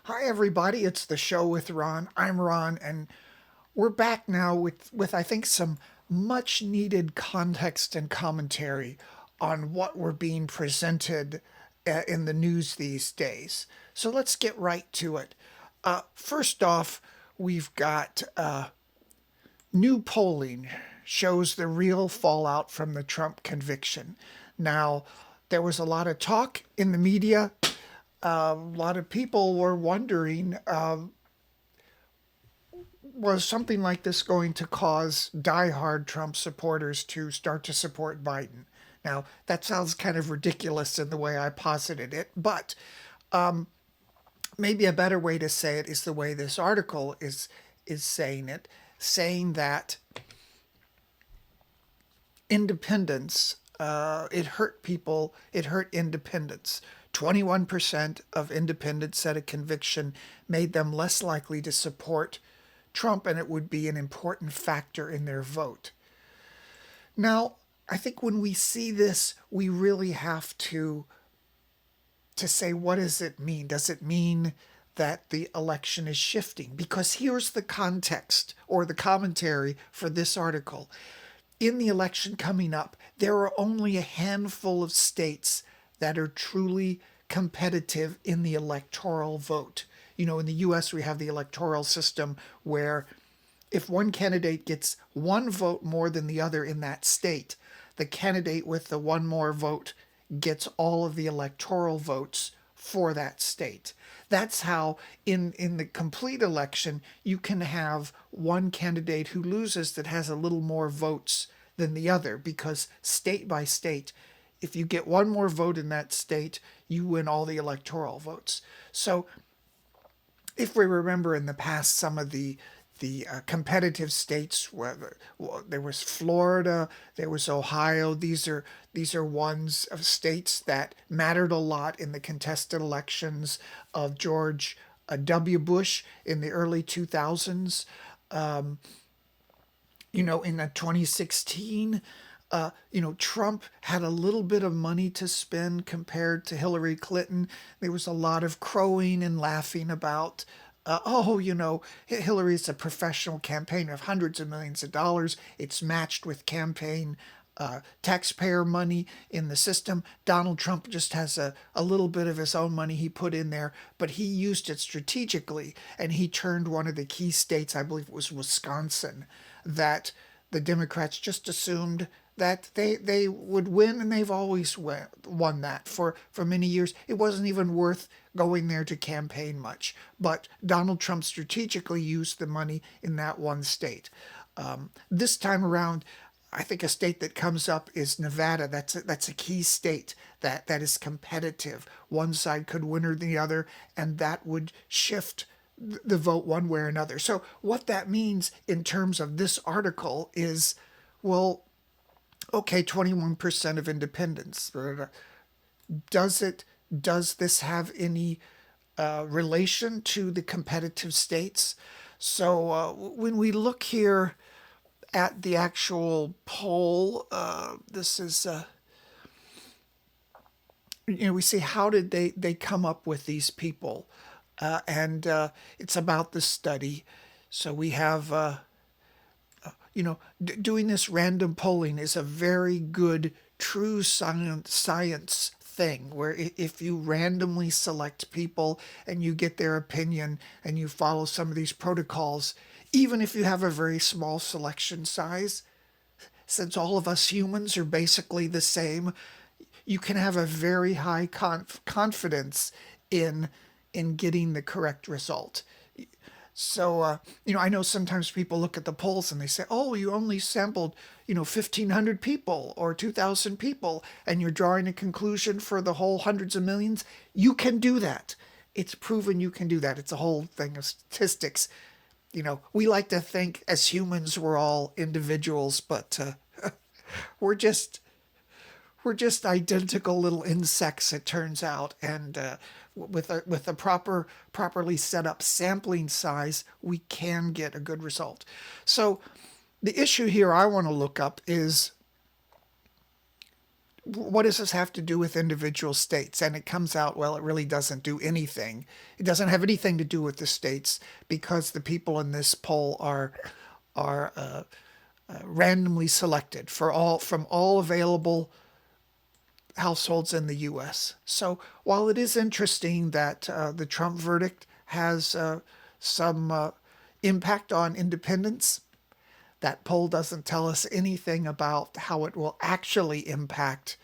Hi, everybody. It's the show with Ron. I'm Ron, and we're back now with I think, some much needed context and commentary on what we're being presented in the news these days. So let's get right to it. First off, we've got new polling shows the real fallout from the Trump conviction. Now, there was a lot of talk in the media. A lot of people were wondering, was something like this going to cause diehard Trump supporters to start to support Biden? Now, that sounds kind of ridiculous in the way I posited it, but maybe a better way to say it is the way this article is saying it, saying that independence, it hurt people, it hurt independents. 21% of independents said a conviction made them less likely to support Trump, and it would be an important factor in their vote. Now, I think when we see this, we really have to say, what does it mean? Does it mean that the election is shifting? Because here's the context or the commentary for this article. In the election coming up, there are only a handful of states that are truly competitive in the electoral vote. You know, in the US, we have the electoral system where if one candidate gets one vote more than the other in that state, the candidate with the one more vote gets all of the electoral votes for that state. That's how in the complete election you can have one candidate who loses that has a little more votes than the other, because state by state, if you get one more vote in that state, you win all the electoral votes. So if we remember in the past, some of the competitive states, where there was Florida, there was Ohio. These are ones of states that mattered a lot in the contested elections of George W. Bush in the early 2000s. In 2016, Trump had a little bit of money to spend compared to Hillary Clinton. There was a lot of crowing and laughing about, Hillary's a professional campaigner of hundreds of millions of dollars. It's matched with campaign taxpayer money in the system. Donald Trump just has a little bit of his own money he put in there, but he used it strategically, and he turned one of the key states, I believe it was Wisconsin, that the Democrats just assumed that they would win, and they've always won that for many years. It wasn't even worth going there to campaign much. But Donald Trump strategically used the money in that one state. This time around, I think a state that comes up is Nevada. That's a key state that is competitive. One side could win or the other, and that would shift the vote one way or another. So what that means in terms of this article is, well, okay, 21% of independents. Does this have any relation to the competitive states? So when we look here at the actual poll, this is we see, how did they come up with these people, and it's about the study. So we have doing this random polling is a very good true science thing, where if you randomly select people and you get their opinion and you follow some of these protocols, even if you have a very small selection size, since all of us humans are basically the same, you can have a very high confidence in getting the correct result. So, I know sometimes people look at the polls and they say, oh, you only sampled, 1,500 people or 2,000 people, and you're drawing a conclusion for the whole hundreds of millions. You can do that. It's proven you can do that. It's a whole thing of statistics. We like to think as humans we're all individuals, but we're just we're just identical little insects, it turns out, and with a properly set up sampling size, we can get a good result. So the issue here I want to look up is, what does this have to do with individual states? And it comes out, well, it really doesn't do anything. It doesn't have anything to do with the states because the people in this poll are randomly selected from all available households in the U.S. So while it is interesting that the Trump verdict has some impact on independents, that poll doesn't tell us anything about how it will actually impact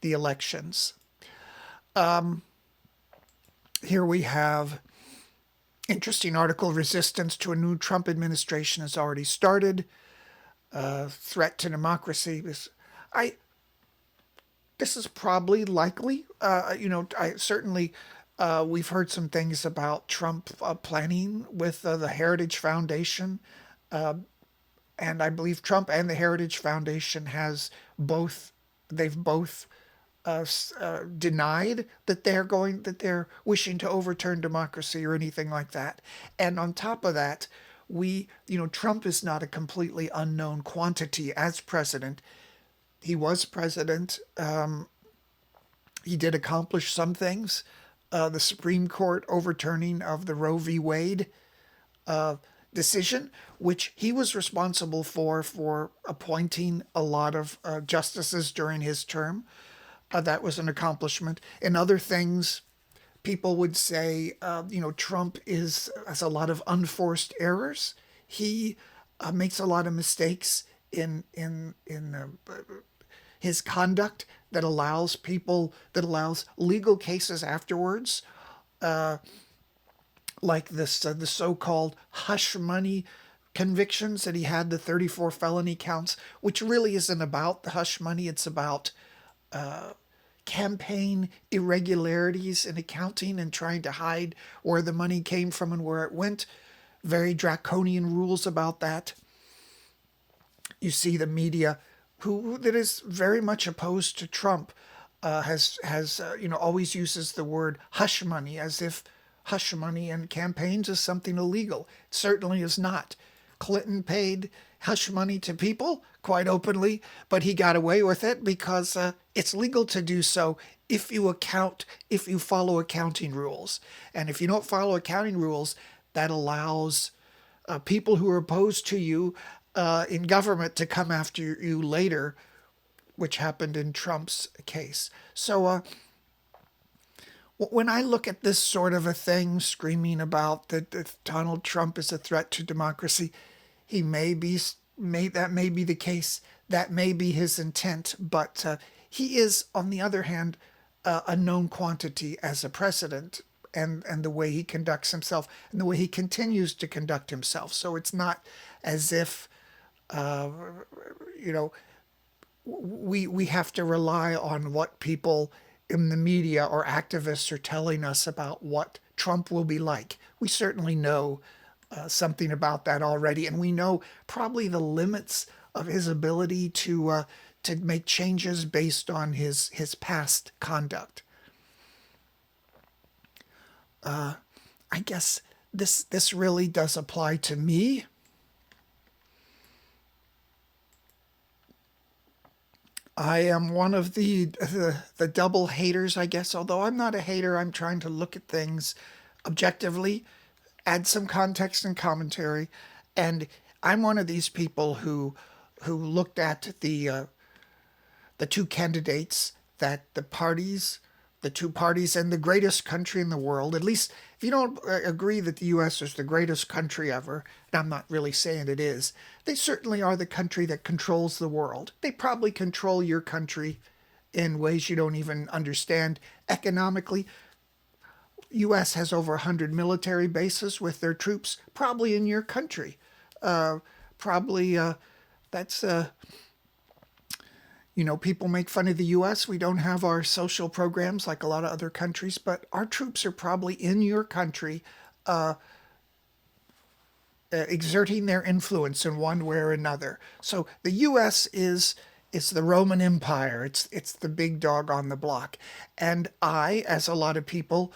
the elections. Here we have interesting article: resistance to a new Trump administration has already started. Threat to democracy. I this is probably likely. I certainly we've heard some things about Trump planning with the Heritage Foundation, and I believe Trump and the Heritage Foundation has both. They've both denied that they're wishing to overturn democracy or anything like that. And on top of that, Trump is not a completely unknown quantity as president. He was president. He did accomplish some things. The Supreme Court overturning of the Roe v. Wade decision, which he was responsible for appointing a lot of justices during his term. That was an accomplishment. In other things, people would say, Trump has a lot of unforced errors. He makes a lot of mistakes in his conduct that allows legal cases afterwards, like this the so-called hush money convictions that he had, the 34 felony counts, which really isn't about the hush money. It's about campaign irregularities in accounting and trying to hide where the money came from and where it went. Very draconian rules about that. You see the media, that is very much opposed to Trump, has always uses the word hush money as if hush money in campaigns is something illegal. It certainly is not. Clinton paid hush money to people quite openly, but he got away with it because it's legal to do so if you follow accounting rules. And if you don't follow accounting rules, that allows people who are opposed to you in government to come after you later, which happened in Trump's case. So when I look at this sort of a thing, screaming about that Donald Trump is a threat to democracy, that may be the case. That may be his intent, but he is, on the other hand, a known quantity as a president, and the way he conducts himself and the way he continues to conduct himself. So it's not as if we have to rely on what people in the media or activists are telling us about what Trump will be like. We certainly know something about that already, and we know probably the limits of his ability to make changes based on his past conduct. I guess this really does apply to me. I am one of the double haters, I guess. Although I'm not a hater, I'm trying to look at things objectively, add some context and commentary, and I'm one of these people who looked at the two candidates that the two parties and the greatest country in the world. At least if you don't agree that the U.S. is the greatest country ever, and I'm not really saying it is, they certainly are the country that controls the world. They probably control your country in ways you don't even understand economically. U.S. has over 100 military bases with their troops, probably in your country. That's people make fun of the U.S. We don't have our social programs like a lot of other countries, but our troops are probably in your country, exerting their influence in one way or another. So the U.S. it's the Roman Empire. It's the big dog on the block. And I, as a lot of people,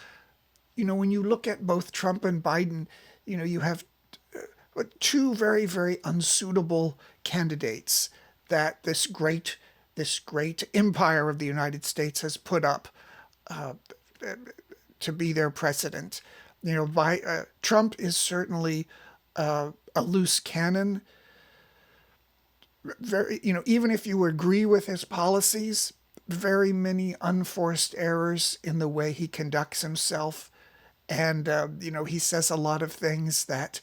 when you look at both Trump and Biden, you have two very, very unsuitable candidates that this great this great empire of the United States has put up to be their president. Trump is certainly a loose cannon. Even if you agree with his policies, very many unforced errors in the way he conducts himself. And, he says a lot of things that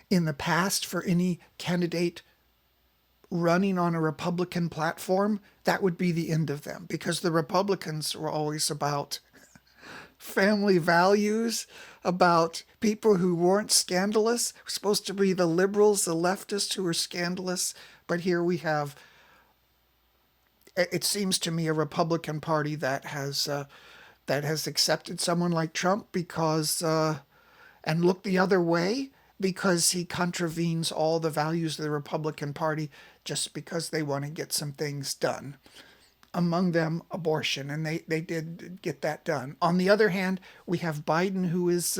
in the past, for any candidate running on a Republican platform, that would be the end of them, because the Republicans were always about family values, about people who weren't scandalous. We're supposed to be the liberals, the leftists who are scandalous. But here we have, it seems to me, a Republican Party that has accepted someone like Trump because and looked the other way because he contravenes all the values of the Republican Party just because they want to get some things done. Among them, abortion, and they did get that done. On the other hand, we have Biden, who is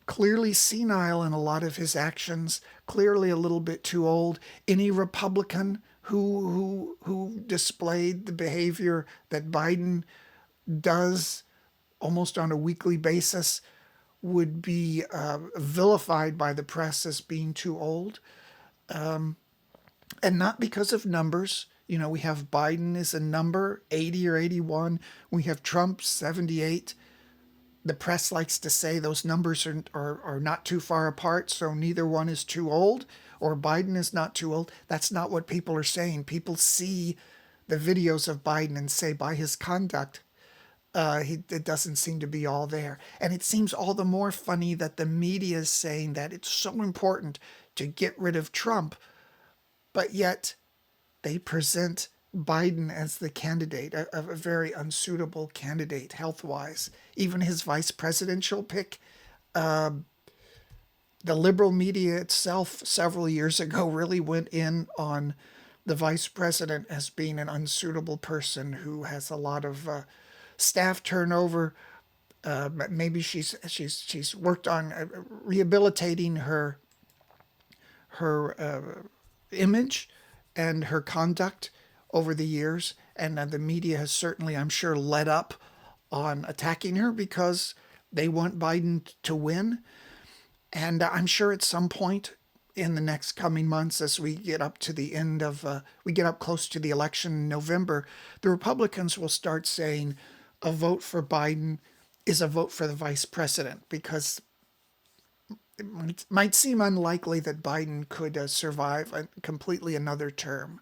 clearly senile in a lot of his actions, clearly a little bit too old. Any Republican who displayed the behavior that Biden does almost on a weekly basis would be vilified by the press as being too old, and not because of numbers. We have Biden is a number, 80 or 81. We have Trump, 78. The press likes to say those numbers are not too far apart, so neither one is too old, or Biden is not too old. That's not what people are saying. People see the videos of Biden and say, by his conduct, it doesn't seem to be all there. And it seems all the more funny that the media is saying that it's so important to get rid of Trump, but yet they present Biden as the candidate, a very unsuitable candidate health-wise. Even his vice presidential pick, the liberal media itself several years ago really went in on the vice president as being an unsuitable person who has a lot of staff turnover. Maybe she's worked on rehabilitating her image and her conduct over the years, and the media has certainly, I'm sure, led up on attacking her because they want Biden to win. And I'm sure at some point in the next coming months, as we get up to the end of, we get up close to the election in November, the Republicans will start saying a vote for Biden is a vote for the vice president, because it might seem unlikely that Biden could survive completely another term.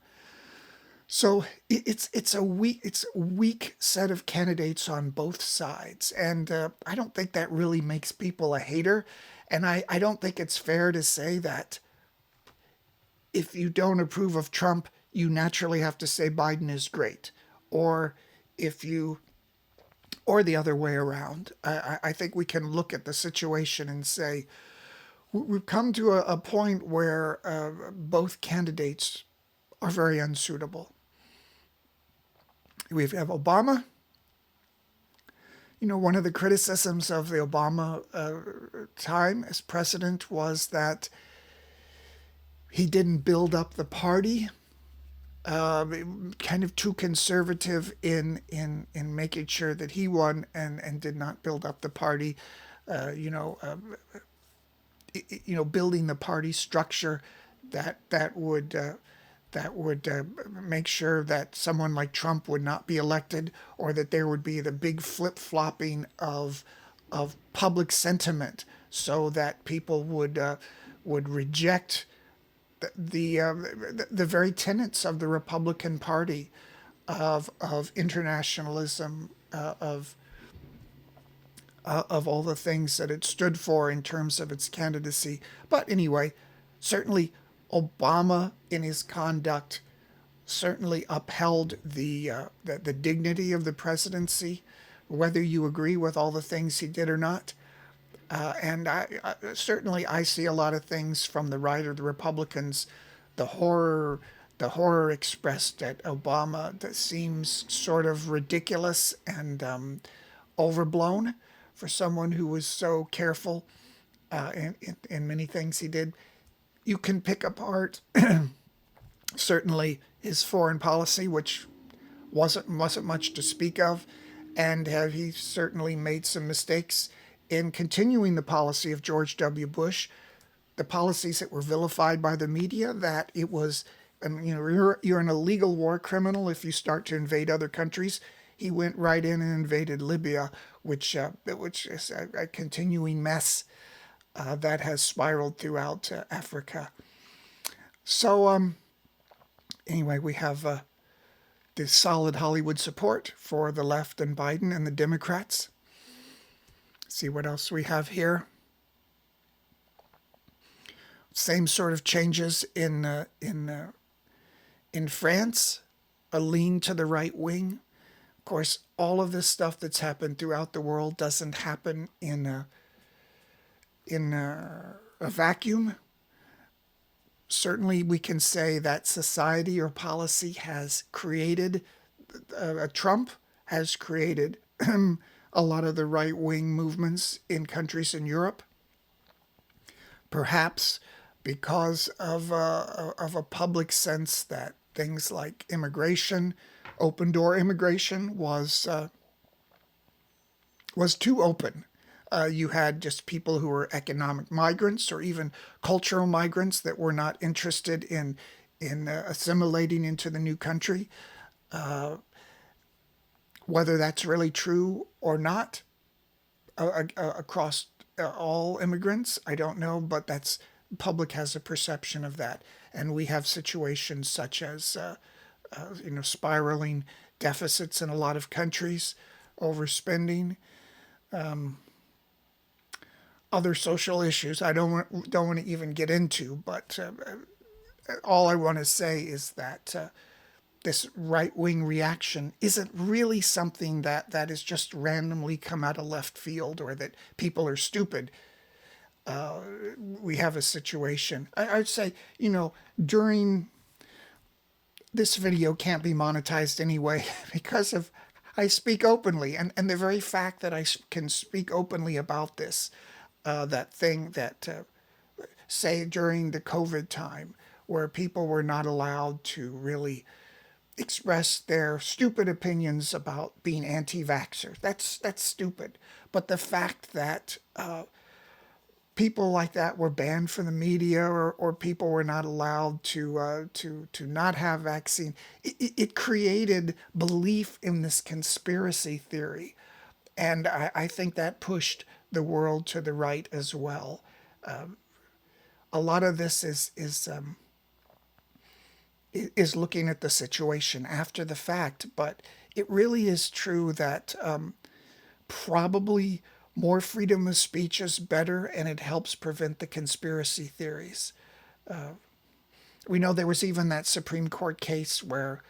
So it's a weak set of candidates on both sides, and I don't think that really makes people a hater. And I don't think it's fair to say that if you don't approve of Trump, you naturally have to say Biden is great, or if you or the other way around. I think we can look at the situation and say we've come to a point where both candidates are very unsuitable. We have Obama. One of the criticisms of the Obama time as president was that he didn't build up the party, kind of too conservative in making sure that he won, and did not build up the party. Uh, you know, uh, building the party structure that would make sure that someone like Trump would not be elected, or that there would be the big flip flopping of public sentiment, so that people would reject the very tenets of the Republican Party of internationalism, of all the things that it stood for in terms of its candidacy. But anyway, certainly Obama in his conduct certainly upheld the dignity of the presidency, whether you agree with all the things he did or not. And certainly I see a lot of things from the right of the Republicans, the horror, expressed at Obama, that seems sort of ridiculous and overblown for someone who was so careful in many things he did. You can pick apart Certainly his foreign policy, which wasn't much to speak of, and he certainly made some mistakes in continuing the policy of George W. Bush, the policies that were vilified by the media, that it was, you're an illegal war criminal if you start to invade other countries. He went right in and invaded Libya, which is a continuing mess that has spiraled throughout Africa. So anyway, we have the solid Hollywood support for the left and Biden and the Democrats. See what else we have here. Same sort of changes in France, a lean to the right wing. Of course, all of this stuff that's happened throughout the world doesn't happen in a vacuum. Certainly, we can say that society or policy has created, Trump has created a lot of the right wing movements in countries in Europe, perhaps because of a public sense that things like immigration, open door immigration, was too open. You had just people who were economic migrants or even cultural migrants that were not interested in assimilating into the new country. Whether that's really true or not across all immigrants, I don't know, but that's public has a perception of that, and we have situations such as spiraling deficits in a lot of countries, overspending, other social issues I don't want to even get into, but all I want to say is that this right wing reaction isn't really something that is just randomly come out of left field or that people are stupid. We have a situation. I'd say, during this video can't be monetized anyway because of I speak openly, and the very fact that I can speak openly about this, that thing that say during the COVID time where people were not allowed to really express their stupid opinions about being anti-vaxxer. That's stupid. But the fact that people like that were banned from the media, or people were not allowed to not have vaccine, it created belief in this conspiracy theory, and I think that pushed the world to the right as well. A lot of this is looking at the situation after the fact, but it really is true that probably more freedom of speech is better, and it helps prevent the conspiracy theories. We know there was even that Supreme Court case where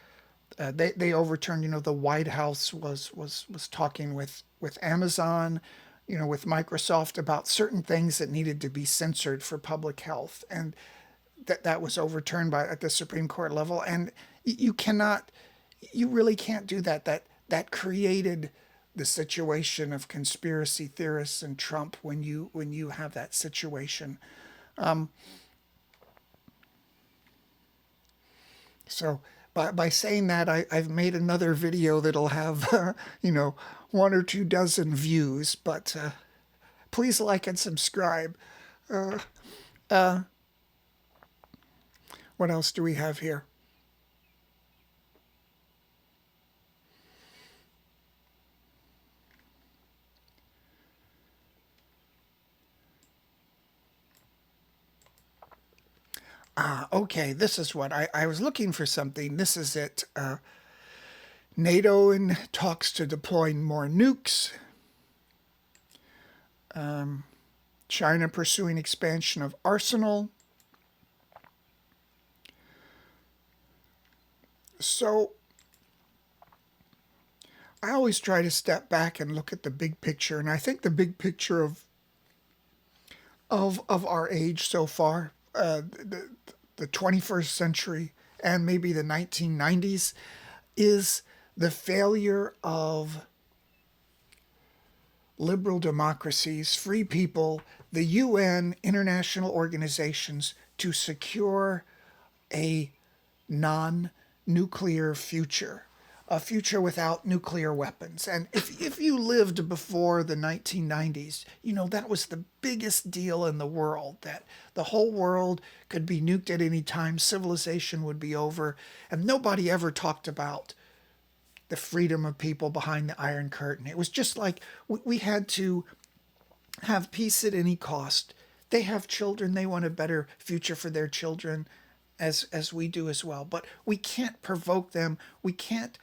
they overturned. The White House was talking with Amazon, with Microsoft about certain things that needed to be censored for public health, and that was overturned at the Supreme Court level. And you really can't do that. That created the situation of conspiracy theorists and Trump when you have that situation. So by saying that, I've made another video that'll have one or two dozen views, but please like and subscribe. What else do we have here? Okay, this is what I was looking for something. This is it. NATO in talks to deploy more nukes. China pursuing expansion of arsenal. So I always try to step back and look at the big picture, and I think the big picture of our age so far, the 21st century and maybe the 1990s, is the failure of liberal democracies, free people, the UN, international organizations to secure a non-nuclear future, a future without nuclear weapons. And if you lived before the 1990s, that was the biggest deal in the world, that the whole world could be nuked at any time, civilization would be over, and nobody ever talked about the freedom of people behind the Iron Curtain. It was just like we had to have peace at any cost. They have children, they want a better future for their children, as we do as well. But we can't provoke them. We can't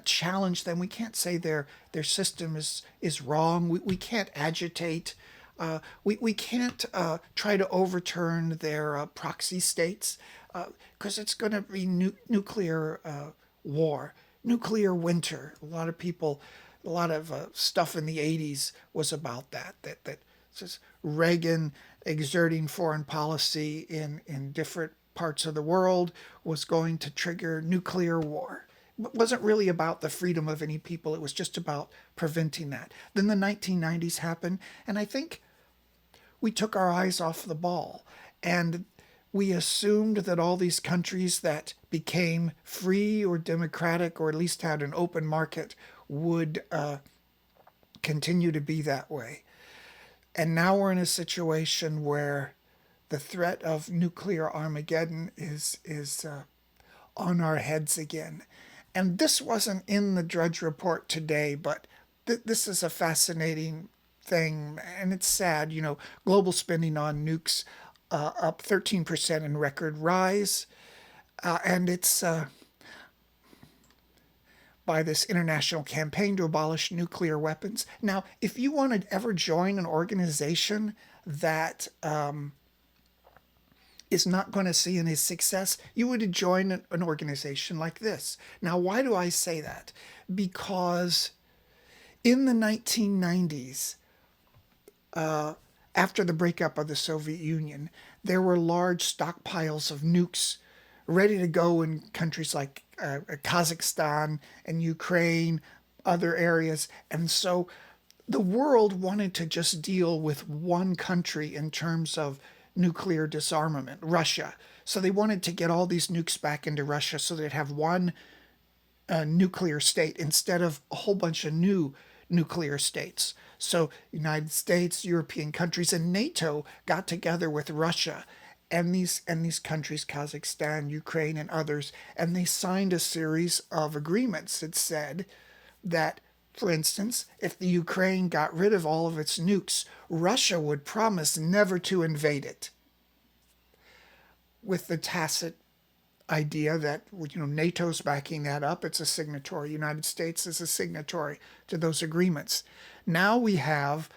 challenge them. We can't say their system is wrong. We can't agitate. We can't try to overturn their proxy states, because it's going to be nuclear war, nuclear winter. A lot of stuff in the 80s was about that just Reagan exerting foreign policy in different parts of the world was going to trigger nuclear war. It wasn't really about the freedom of any people. It was just about preventing that. Then the 1990s happened, and I think we took our eyes off the ball, and we assumed that all these countries that became free or democratic, or at least had an open market, would continue to be that way. And now we're in a situation where the threat of nuclear Armageddon is on our heads again. And this wasn't in the Drudge Report today, but this is a fascinating thing, and it's sad. Global spending on nukes up 13% in record rise, and it's by this international campaign to abolish nuclear weapons. Now, if you want to ever join an organization that is not going to see any success, you would join an organization like this. Now, why do I say that? Because in the 1990s, after the breakup of the Soviet Union, there were large stockpiles of nukes ready to go in countries like Kazakhstan and Ukraine, other areas. And so the world wanted to just deal with one country in terms of nuclear disarmament, Russia. So they wanted to get all these nukes back into Russia so they'd have one nuclear state instead of a whole bunch of new nuclear states. So United States, European countries, and NATO got together with Russia and these countries, Kazakhstan, Ukraine, and others, and they signed a series of agreements that said that, for instance, if the Ukraine got rid of all of its nukes, Russia would promise never to invade it, with the tacit idea that NATO's backing that up. It's a signatory. The United States is a signatory to those agreements. Now we have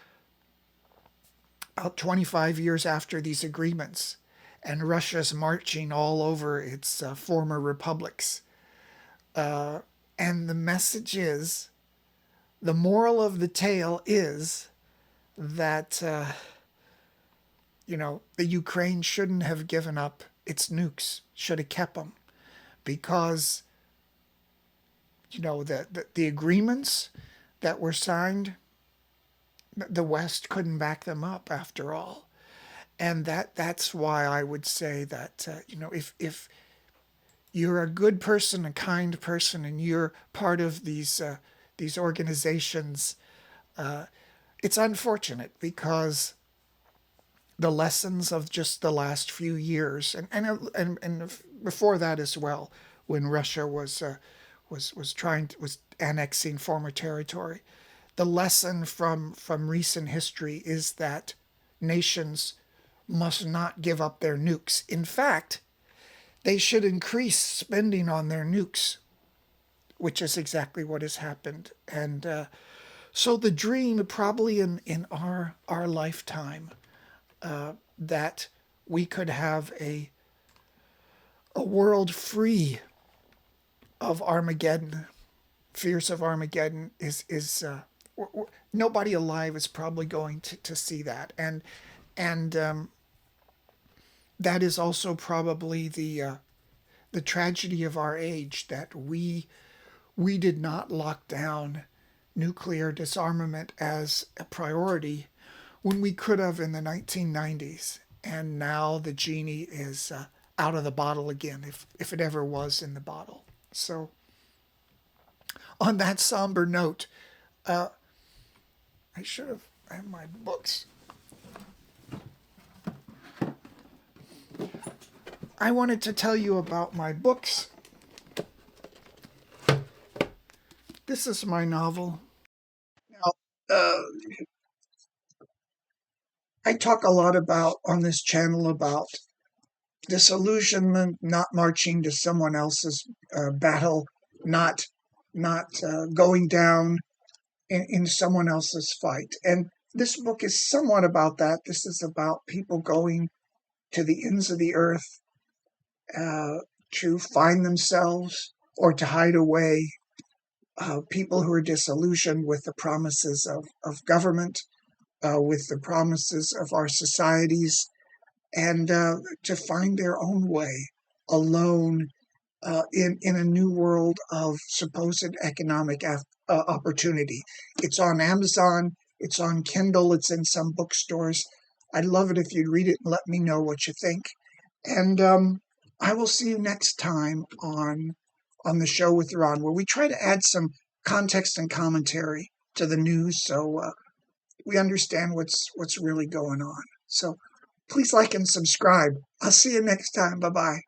about 25 years after these agreements, and Russia's marching all over its former republics. And the message is, the moral of the tale is that, the Ukraine shouldn't have given up its nukes, should have kept them, because, the agreements that were signed, the West couldn't back them up after all. And that's why I would say that, if you're a good person, a kind person, and you're part of these organizations, it's unfortunate because the lessons of just the last few years, and before that as well, when Russia was annexing former territory, the lesson from recent history is that nations must not give up their nukes. In fact, they should increase spending on their nukes, which is exactly what has happened. And so the dream, probably in our lifetime, that we could have a world free of Armageddon, fears of Armageddon, is nobody alive is probably going to see that. And that is also probably the tragedy of our age, that we did not lock down nuclear disarmament as a priority when we could have in the 1990s. And now the genie is out of the bottle again, if it ever was in the bottle. So, on that somber note, I should have had my books. I wanted to tell you about my books. This is my novel. Now, I talk a lot about on this channel about disillusionment, not marching to someone else's battle, not going down in someone else's fight. And this book is somewhat about that. This is about people going to the ends of the earth to find themselves or to hide away. People who are disillusioned with the promises of government, with the promises of our societies, and to find their own way alone in a new world of supposed economic opportunity. It's on Amazon, it's on Kindle, it's in some bookstores. I'd love it if you'd read it and let me know what you think. And I will see you next time on the show with Ron, where we try to add some context and commentary to the news, so we understand what's really going on. So please like and subscribe. I'll see you next time. Bye bye.